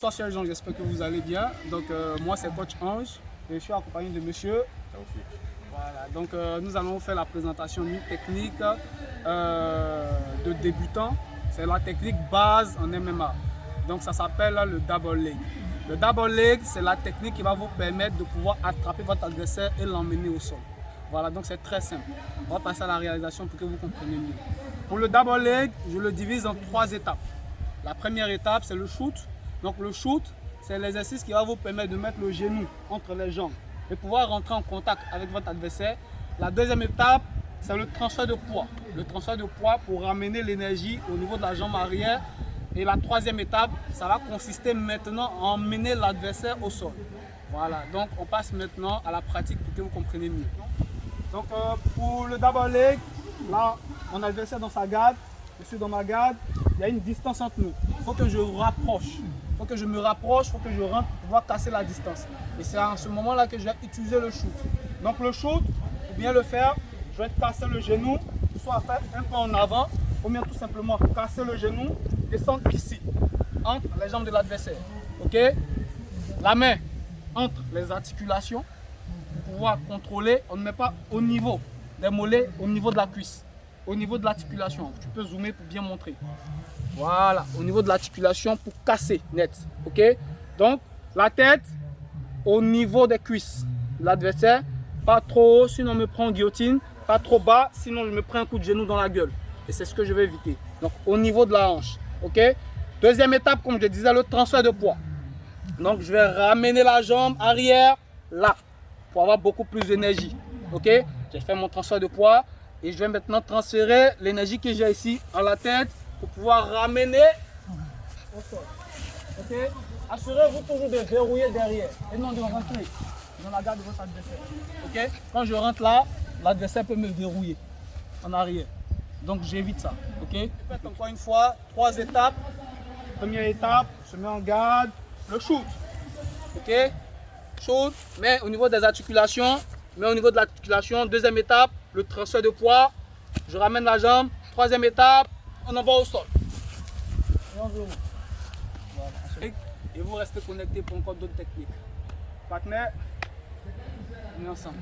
Bonsoir chers gens, j'espère que vous allez bien. Donc moi c'est Coach Ange et je suis accompagné de monsieur. Voilà, donc nous allons faire la présentation d'une technique de débutant. C'est la technique base en MMA. Donc ça s'appelle le double leg. Le double leg, c'est la technique qui va vous permettre de pouvoir attraper votre adversaire et l'emmener au sol. Voilà, donc c'est très simple. On va passer à la réalisation pour que vous compreniez mieux. Pour le double leg, je le divise en 3 étapes. La première étape, c'est le shoot. Donc le shoot, c'est l'exercice qui va vous permettre de mettre le genou entre les jambes et pouvoir rentrer en contact avec votre adversaire. La deuxième étape, c'est le transfert de poids. Le transfert de poids pour ramener l'énergie au niveau de la jambe arrière. Et la troisième étape, ça va consister maintenant à emmener l'adversaire au sol. Voilà, donc on passe maintenant à la pratique pour que vous compreniez mieux. Donc pour le double leg, là, mon adversaire dans sa garde, je suis dans ma garde, il y a une distance entre nous. Il faut que je rapproche. Il faut que je me rapproche, il faut que je rentre pour pouvoir casser la distance. Et c'est à ce moment-là que je vais utiliser le shoot. Donc le shoot, pour bien le faire, je vais casser le genou, soit faire un peu en avant, ou bien tout simplement casser le genou, descendre ici, entre les jambes de l'adversaire. Ok? La main entre les articulations, pour pouvoir contrôler, on ne met pas au niveau des mollets, au niveau de la cuisse, au niveau de l'articulation. Tu peux zoomer pour bien montrer. Voilà, au niveau de l'articulation pour casser net. Ok? Donc, la tête au niveau des cuisses de l'adversaire. Pas trop haut, sinon on me prend en guillotine. Pas trop bas, sinon je me prends un coup de genou dans la gueule. Et c'est ce que je vais éviter. Donc, au niveau de la hanche. Ok? Deuxième étape, comme je disais, le transfert de poids. Donc, je vais ramener la jambe arrière là pour avoir beaucoup plus d'énergie. Ok? J'ai fait mon transfert de poids et je vais maintenant transférer l'énergie que j'ai ici à la tête pour pouvoir ramener au sol. Ok? Assurez-vous toujours de verrouiller derrière et non de rentrer dans la garde de votre adversaire. Ok? Quand je rentre là, l'adversaire peut me verrouiller en arrière. Donc j'évite ça. Ok? Faites encore une fois 3 étapes. Première étape, je mets en garde le shoot. Ok? Shoot, mais au niveau des articulations, deuxième étape, le transfert de poids. Je ramène la jambe. Troisième étape, on envoie au sol. Voilà. Et vous restez connectés pour encore d'autres techniques. Partenaire, on est ensemble.